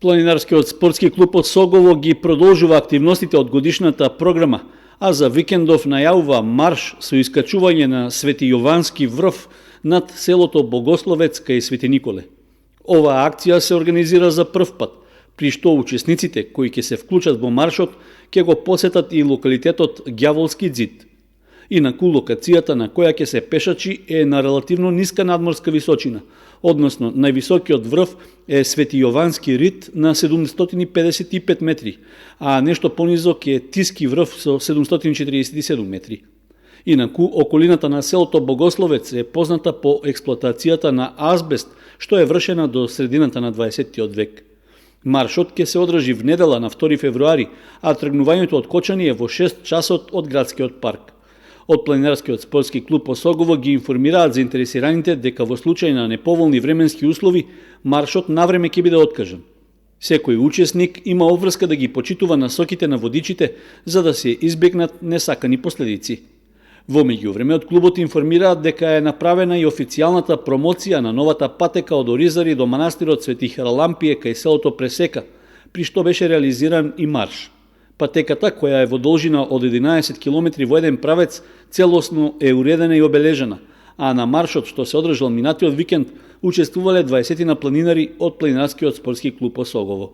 Планинарскиот спортски клуб од Согово ги продолжува активностите од годишната програма, а за викендов најавува марш со искачување на Свети Јовански врв над селото Богословец кај Свети Николе. Оваа акција се организира за прв пат, при што учесниците кои ќе се вклучат во маршот ќе го посетат и локалитетот Ѓаволски ѕид. Инаку локацијата на која ќе се пешачи е на релативно ниска надморска височина, односно највисокиот врв е Свети Јовански рид на 755 метри, а нешто понизок е Тиски врв со 747 метри. Инаку околината на селото Богословец е позната по експлоатацијата на азбест, што е вршена до средината на 20 век. Маршот ќе се одржи в недела на 2 февруари, а тргнувањето од Кочани е во 6 часот од градскиот парк. Од Планинарскиот спортски клуб Осогово ги информираат заинтересираните дека во случај на неповолни временски услови, маршот навреме ќе биде откажан. Секој учесник има обврска да ги почитува насоките на водичите за да се избегнат несакани последици. Во меѓувреме од клубот информираат дека е направена и официјалната промоција на новата патека од Оризари до манастирот Свети Харалампие кај селото Пресека, при што беше реализиран и марш. Патеката, која е во должина од 11 км во еден правец, целосно е уредена и обележена, а на маршот што се одржал минатиот викенд учествувале 20 планинари од Планинарскиот спортски клуб Осогово.